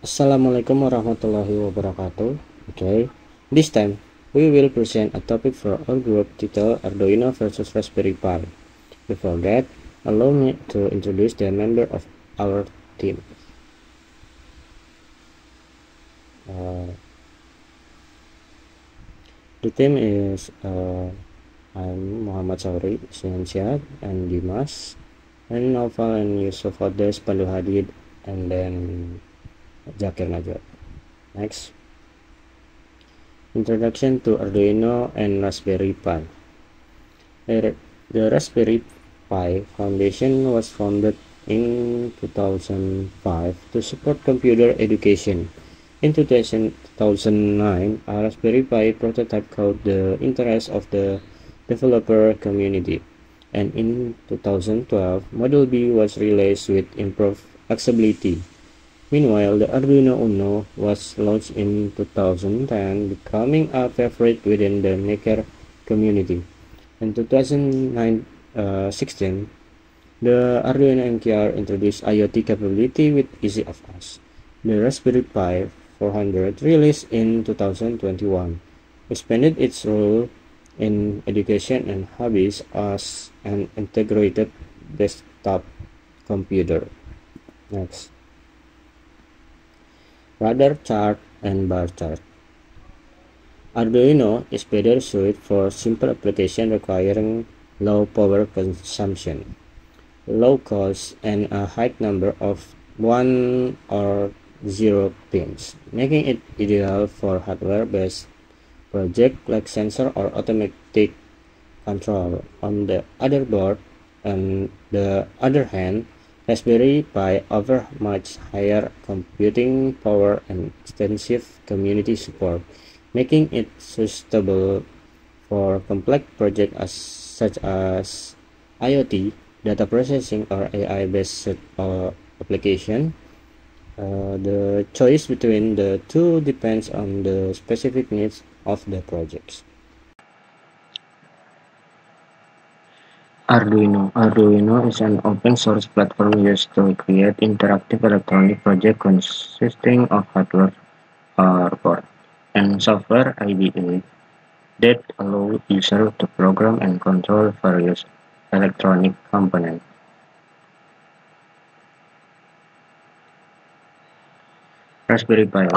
Assalamualaikum warahmatullahi wabarakatuh. Okay, this time we will present a topic for our group titled Arduino versus Raspberry Pi. Before that, allow me to introduce the member of our team. The team is I'm Muhammad Sauri, Siansyad, and Dimas, and Noval and Yusuf Odes, Pandu Hadid, and then Zakir Najwa. Next. Introduction to Arduino and Raspberry Pi. The Raspberry Pi Foundation was founded in 2005 to support computer education. In 2009, a Raspberry Pi prototype caught the interest of the developer community, and in 2012, Model B was released with improved accessibility. Meanwhile, the Arduino Uno was launched in 2010, becoming a favorite within the maker community. In 2016, the Arduino NKR introduced IoT capability with EasyFS. The Raspberry Pi 400, released in 2021, expanded its role in education and hobbies as an integrated desktop computer. Next. Radar chart and bar chart. Arduino is better suited for simple applications requiring low power consumption, low cost, and a high number of 1 or 0 pins, making it ideal for hardware-based projects like sensor or automatic control. On the other board, on the other hand, Raspberry Pi offers much higher computing power and extensive community support, making it suitable for complex projects such as IoT, data processing, or AI-based application. The choice between the two depends on the specific needs of the projects. Arduino is an open source platform used to create interactive electronic projects consisting of hardware or board and software IDE that allow users to program and control various electronic components. Raspberry Pi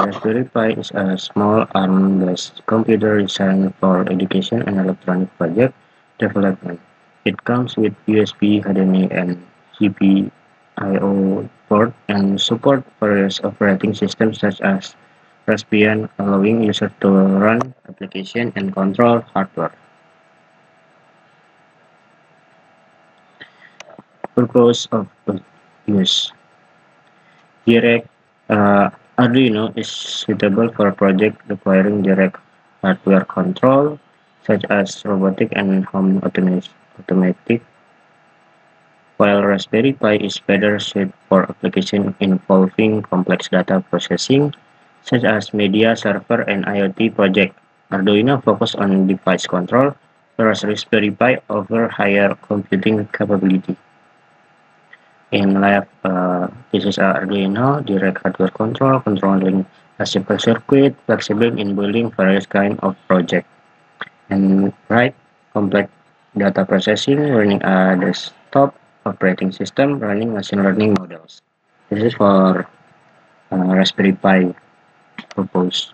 is a small ARM-based computer designed for education and electronic project development. It comes with USB, HDMI, and GPIO port and support various operating systems such as Raspbian, allowing users to run applications and control hardware. Purpose of use. Direct Arduino is suitable for projects requiring direct hardware control, such as robotic and home automatic, while Raspberry Pi is better suited for applications involving complex data processing, such as media server and IoT projects. Arduino focuses on device control, whereas Raspberry Pi offers higher computing capability. In lab, this is Arduino direct hardware control, controlling a simple circuit, flexible in building various kinds of projects, and right, complex data processing, running a desktop operating system, running machine learning models. This is for Raspberry Pi purpose.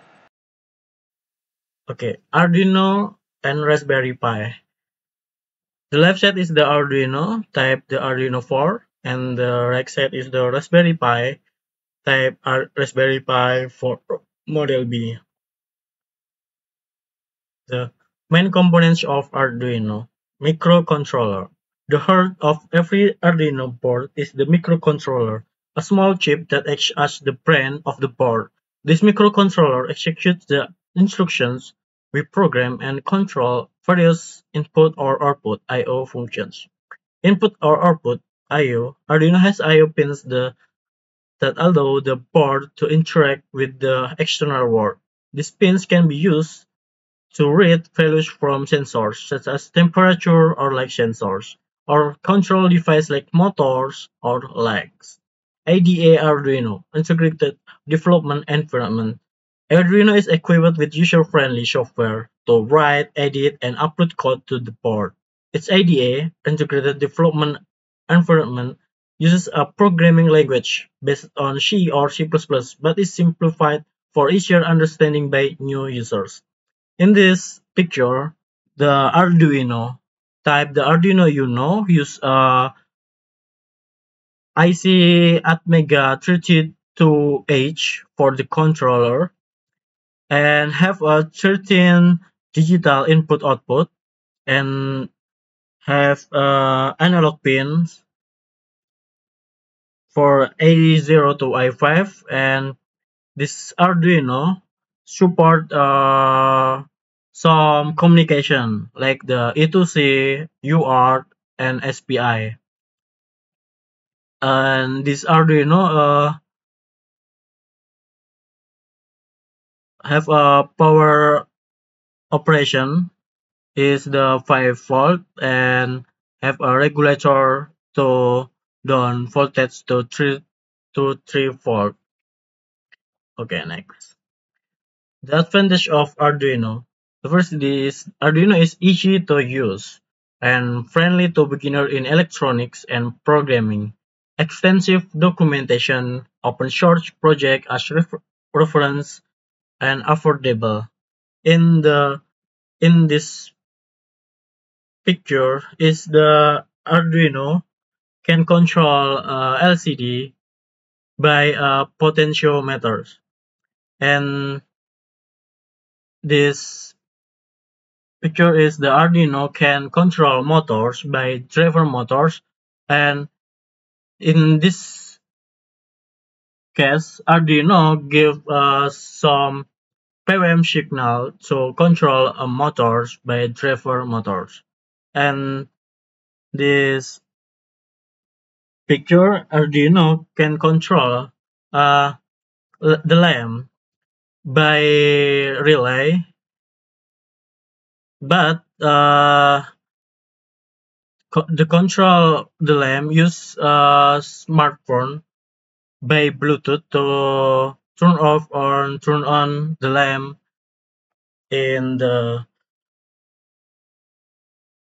Okay, Arduino and Raspberry Pi. The left side is the Arduino, type the Arduino 4, and the right side is the Raspberry Pi, type Raspberry Pi 4 Model B. The main components of Arduino. Microcontroller. The heart of every Arduino board is the microcontroller, a small chip that acts as the brain of the board. This microcontroller executes the instructions we program and control various input or output I/O functions. Input or output I/O. Arduino has I/O pins that allow the board to interact with the external world. These pins can be used to read values from sensors such as temperature or light sensors, or control devices like motors or legs. IDE Arduino, integrated development environment. Arduino is equipped with user-friendly software to write, edit, and upload code to the board. Its IDE, Integrated Development Environment, uses a programming language based on C or C++, but is simplified for easier understanding by new users. In this picture, the Arduino type the Arduino Uno use IC Atmega 32H for the controller and have a 13 digital input-output and have analog pins for A0 to A5, and this Arduino support some communication like the E2C, UART, and SPI. And this Arduino have a power operation is the 5 volt and have a regulator to down voltage to 3 volt. Okay, next. The advantage of Arduino. The first is Arduino is easy to use and friendly to beginner in electronics and programming. Extensive documentation, open source project as reference, and affordable. In this picture is the Arduino can control LCD by potentiometers, and this picture is the Arduino can control motors by driver motors, and in this case Arduino give some PWM signal to control motors by driver motors. And this picture Arduino can control the lamp by relay, but the control the lamp use smartphone by Bluetooth to turn off or turn on the lamp in the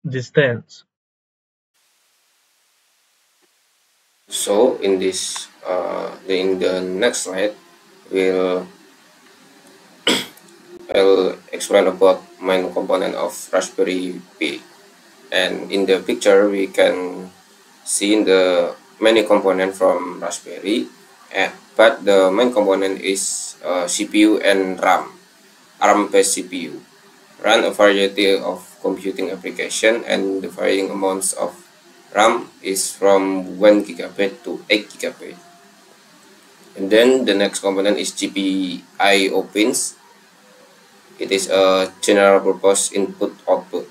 distance. So in the next slide, we'll I'll explain about main component of Raspberry Pi. And in the picture, we can see the many component from Raspberry, but the main component is CPU and RAM, ARM-based CPU. Run a variety of computing application, and the varying amounts of RAM is from 1 gigabyte to 8 gigabyte. And then the next component is GPIO pins. It is a general purpose input output.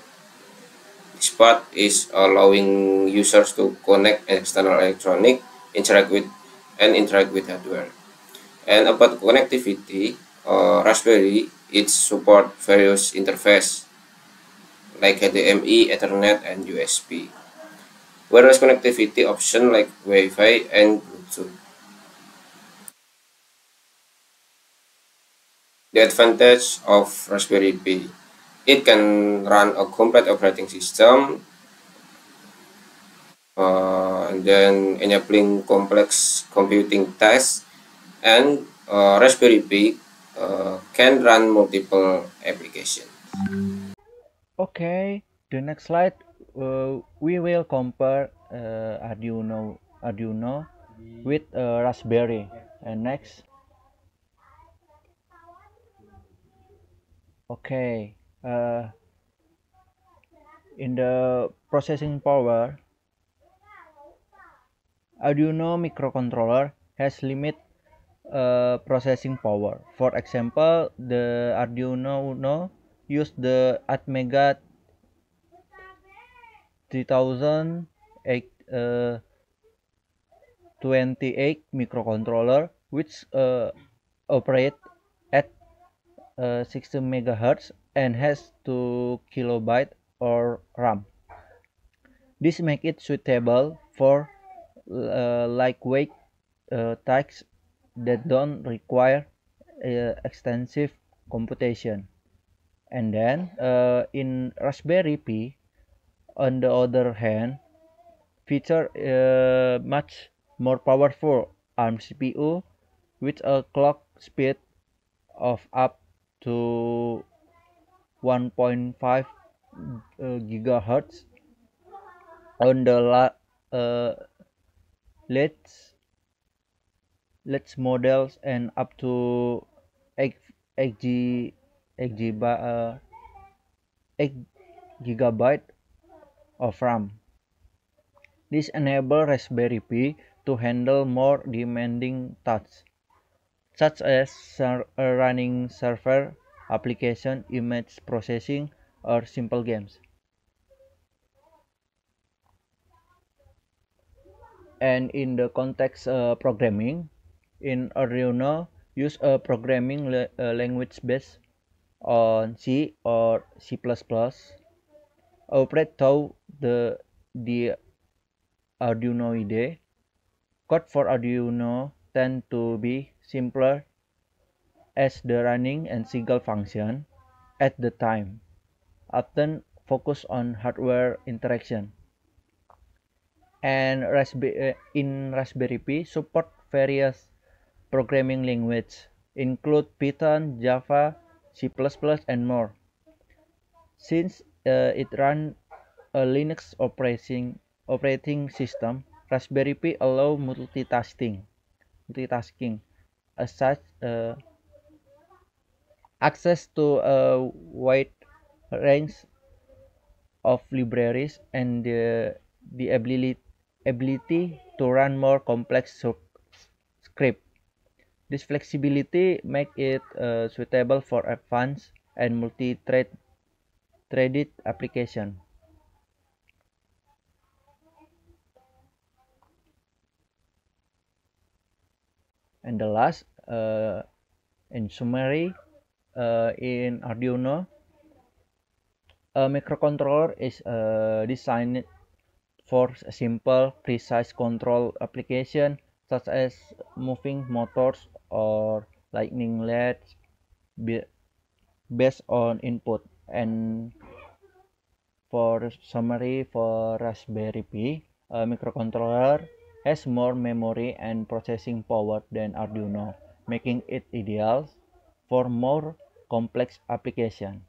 This part is allowing users to connect external electronic, interact with hardware. And about connectivity, Raspberry it support various interface like HDMI, Ethernet, and USB. Whereas connectivity option like Wi-Fi and Bluetooth. The advantage of Raspberry Pi, it can run a complete operating system and then enabling complex computing tasks, and Raspberry Pi can run multiple applications. Okay, the next slide we will compare Arduino with Raspberry. And next, okay, in the processing power, Arduino microcontroller has limit processing power. For example, the Arduino Uno use the Atmega 3028 microcontroller, which operate at 60 MHz and has 2 kilobyte or RAM. This makes it suitable for lightweight tasks that don't require extensive computation. And then in Raspberry Pi, on the other hand, feature much more powerful ARM CPU with a clock speed of up to 1.5 gigahertz on the uh, latest models and up to 8, 8, G, 8, GB, 8 gigabyte of RAM. This enables Raspberry Pi to handle more demanding tasks, such as running server application, image processing, or simple games. And in the context programming, in Arduino, use a programming language based on C or C++. Operate through the Arduino IDE. Code for Arduino tend to be simpler as the running and single function at the time, often focus on hardware interaction. And in Raspberry Pi support various programming languages, include Python, Java, C++, and more. Since it runs a Linux operating system, Raspberry Pi allow multitasking. As such, access to a wide range of libraries and the ability to run more complex script. This flexibility makes it suitable for advanced and multi-threaded application. And the last, in summary, in Arduino, a microcontroller is designed for a simple, precise control application such as moving motors or lightning LEDs based on input. And for summary, for Raspberry Pi, a microcontroller has more memory and processing power than Arduino, making it ideal for more complex applications.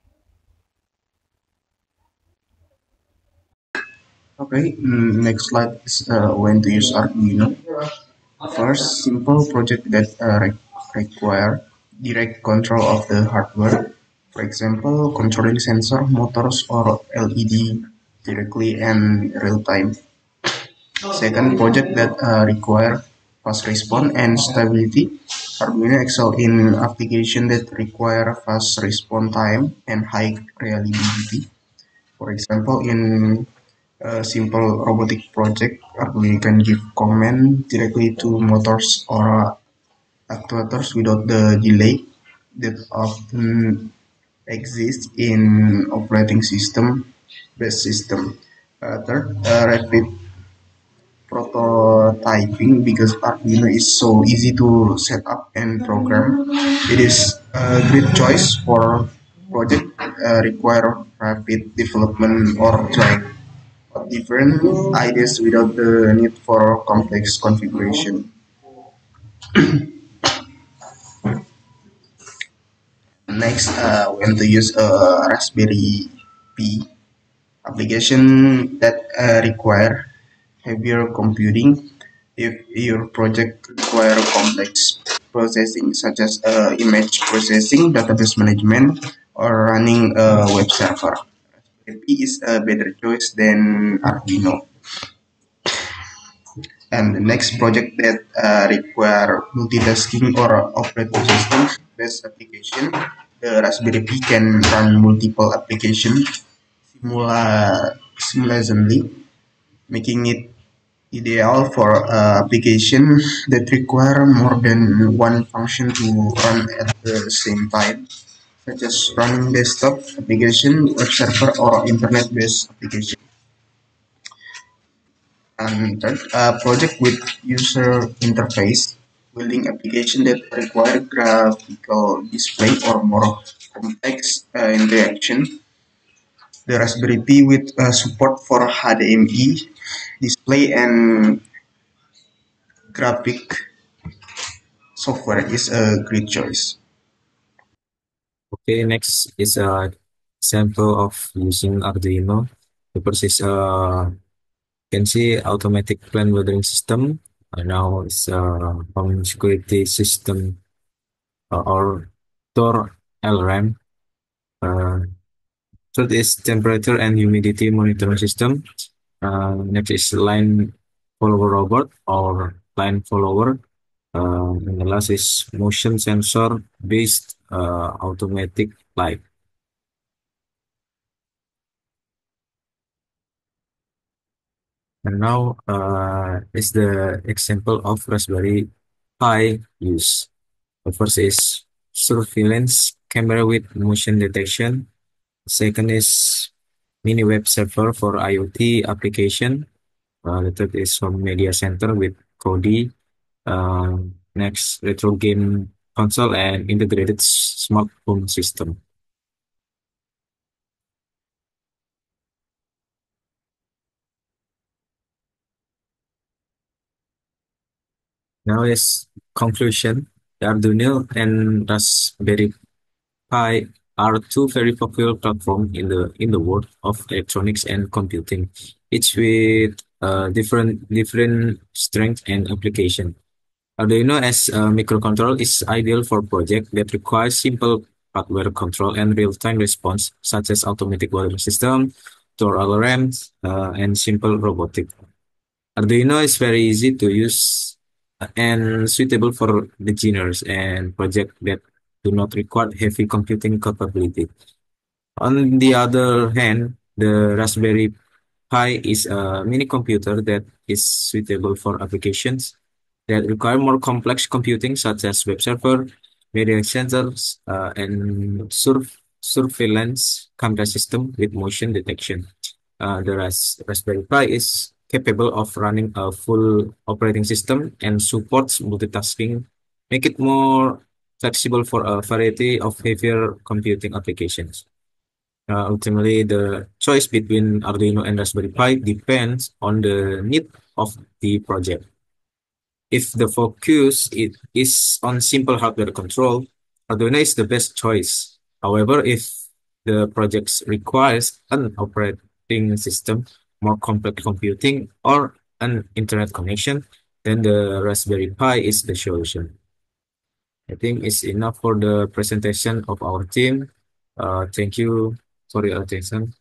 Okay, next slide is when to use Arduino. First, simple project that require direct control of the hardware. For example, controlling sensor, motors, or LED directly and real time. Second, project that require fast response and stability. Arduino excel in application that require fast response time and high reliability. For example, in a simple robotic project, Arduino can give command directly to motors or actuators without the delay that often exists in operating system based system. Third, rapid prototyping because Arduino is so easy to set up and program. It is a great choice for project require rapid development or trying different ideas without the need for complex configuration. Next, when to use a Raspberry Pi application that require heavier computing. If your project require complex processing such as image processing, database management, or running a web server, Raspberry Pi is a better choice than Arduino. And the next project that require multitasking or operating system based application, the Raspberry Pi can run multiple applications simultaneously, making it ideal for application that require more than one function to run at the same time, such as running desktop application, web server, or internet-based application. And third, project with user interface building application that require graphical display or more complex interaction. The Raspberry Pi with support for HDMI display and graphic software is a great choice. Okay, next is a sample of using Arduino. The first is can see automatic plan weathering system. Now it's home security system or door alarm. Third is temperature and humidity monitoring system. Next is line follower robot or line follower. And the last is motion sensor based automatic light. And now is the example of Raspberry Pi use. The first is surveillance camera with motion detection. Second is mini web server for IoT application. The third is from media center with Kodi. Next, retro game console and integrated smart home system. Now is conclusion. The Arduino and Raspberry Pi are two very popular platforms in the world of electronics and computing, each with different strength and application. Arduino as a microcontroller is ideal for projects that require simple hardware control and real-time response, such as automatic weather system, door alarms, and simple robotic. Arduino is very easy to use and suitable for beginners and projects that do not require heavy computing capability. On the other hand, the Raspberry Pi is a mini computer that is suitable for applications that require more complex computing, such as web server, media centers, and surveillance camera system with motion detection. The Raspberry Pi is capable of running a full operating system and supports multitasking, make it more flexible for a variety of heavier computing applications. Ultimately, the choice between Arduino and Raspberry Pi depends on the need of the project. If the focus is on simple hardware control, Arduino is the best choice. However, if the project requires an operating system, more complex computing, or an internet connection, then the Raspberry Pi is the solution. I think it's enough for the presentation of our team. Thank you for your attention.